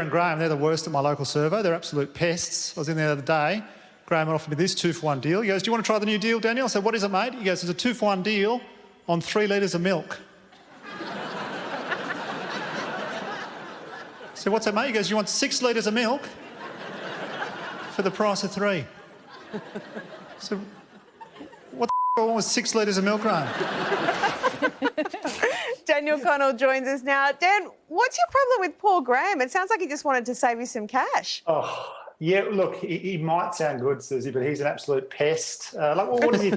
And Graham, they're the worst at my local servo. They're absolute pests. I was in there the other day. Graham offered me this 2-for-1 deal. He goes, "Do you want to try the new deal, Daniel?" I said, "What is it, mate?" He goes, "It's a 2-for-1 deal on 3 litres of milk." I said, "What's that, mate?" He goes, "You want 6 litres of milk for the price of 3. So, what the I want with 6 litres of milk, Graham? Daniel Connell joins us now. Dan, what's your problem with poor Graham? It sounds like he just wanted to save you some cash. Oh, yeah, look, he might sound good, Susie, but he's an absolute pest. What is he?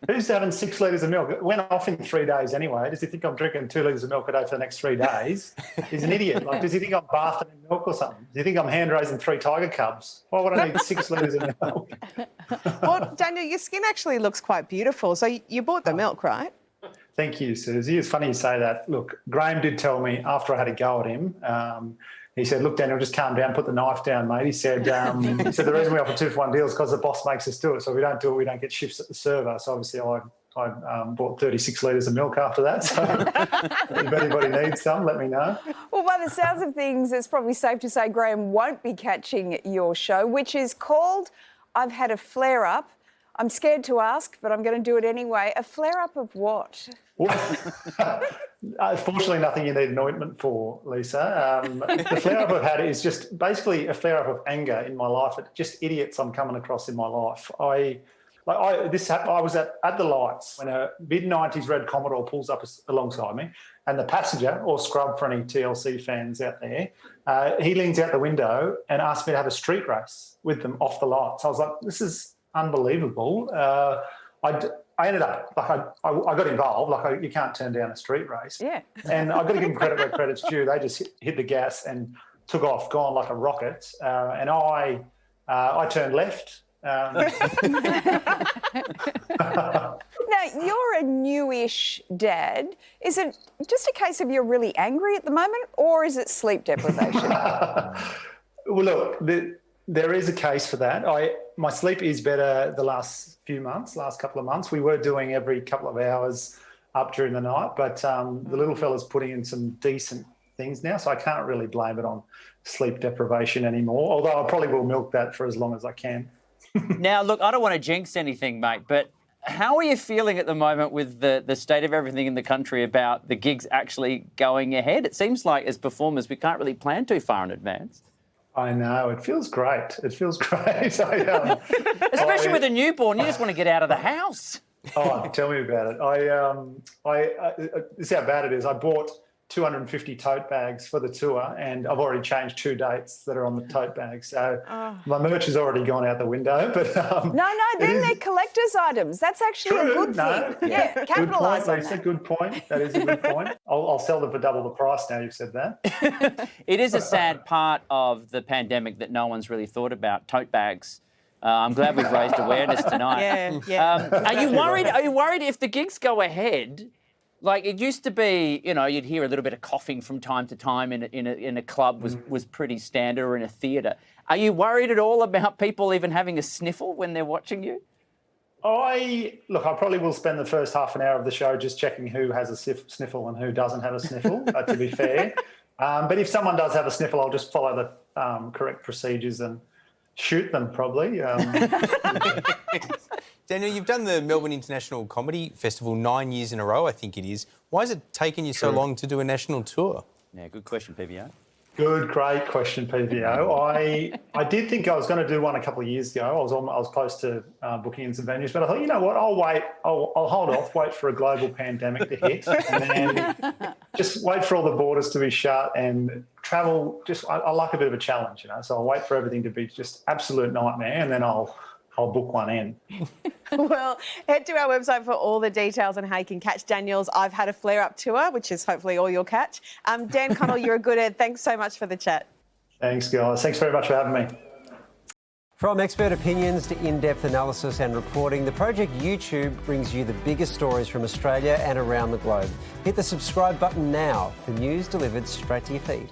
Who's having 6 litres of milk? It went off in 3 days anyway. Does he think I'm drinking 2 litres of milk a day for the next 3 days? He's an idiot. Does he think I'm bathing in milk or something? Does he think I'm hand-raising 3 tiger cubs? Why would I need 6 litres of milk? Well, Daniel, your skin actually looks quite beautiful. So you bought the milk, right? Thank you, Susie. It's funny you say that. Look, Graham did tell me after I had a go at him, he said, "Look, Daniel, just calm down, put the knife down, mate." He said, the reason we offer 2-for-1 deals is because the boss makes us do it. So if we don't do it, we don't get shifts at the server. So obviously I bought 36 litres of milk after that. So if anybody needs some, let me know. Well, by the sounds of things, it's probably safe to say Graham won't be catching your show, which is called "I've Had a Flare-Up." I'm scared to ask, but I'm going to do it anyway. A flare-up of what? Fortunately, nothing you need an ointment for, Lisa. The flare-up I've had is just basically a flare-up of anger in my life. It's just idiots I'm coming across in my life. I was at the lights when a mid-90s red Commodore pulls up alongside me, and the passenger, or scrub for any TLC fans out there, he leans out the window and asks me to have a street race with them off the lights. I was like, this is unbelievable. I ended up, I got involved, you can't turn down a street race. Yeah. And I've got to give them credit where credit's due. They just hit the gas and took off, gone like a rocket. And I turned left. Now, you're a newish dad. Is it just a case of you're really angry at the moment, or is it sleep deprivation? Well, look, there is a case for that. My sleep is better the last couple of months. We were doing every couple of hours up during the night, but the little fella's putting in some decent things now, so I can't really blame it on sleep deprivation anymore, although I probably will milk that for as long as I can. Now, look, I don't want to jinx anything, mate, but how are you feeling at the moment with the state of everything in the country about the gigs actually going ahead? It seems like as performers we can't really plan too far in advance. I know. It feels great. Especially with a newborn, you just want to get out of the house. Oh, tell me about it. This is how bad it is. I bought 250 tote bags for the tour, and I've already changed 2 dates that are on the tote bags. So my merch has already gone out the window. But then they're collector's items. That's actually a good thing. Yeah, capitalise on that. That's a good point. That is a good point. I'll sell them for double the price now you've said that. It is a sad part of the pandemic that no one's really thought about, tote bags. I'm glad we've raised awareness tonight. Yeah. Are you worried? Are you worried if the gigs go ahead? Like it used to be, you'd hear a little bit of coughing from time to time in a club was pretty standard, or in a theatre. Are you worried at all about people even having a sniffle when they're watching you? I probably will spend the first half an hour of the show just checking who has a sniffle and who doesn't have a sniffle, to be fair. But if someone does have a sniffle, I'll just follow the correct procedures and shoot them, probably. Daniel, you've done the Melbourne International Comedy Festival 9 years in a row, I think it is. Why has it taken you so long to do a national tour? Yeah, good question, PVO. Great question, PVO. I did think I was going to do one a couple of years ago. I was close to booking in some venues, but I thought, you know what, I'll wait. I'll hold off, wait for a global pandemic to hit, and then just wait for all the borders to be shut and travel. I like a bit of a challenge, so I'll wait for everything to be just absolute nightmare, and then I'll book one in. Well, head to our website for all the details on how you can catch Daniel's I've Had a Flare-Up tour, which is hopefully all you'll catch. Dan Connell, you're a good Ed. Thanks so much for the chat. Thanks, guys. Thanks very much for having me. From expert opinions to in-depth analysis and reporting, the Project YouTube brings you the biggest stories from Australia and around the globe. Hit the subscribe button now for news delivered straight to your feed.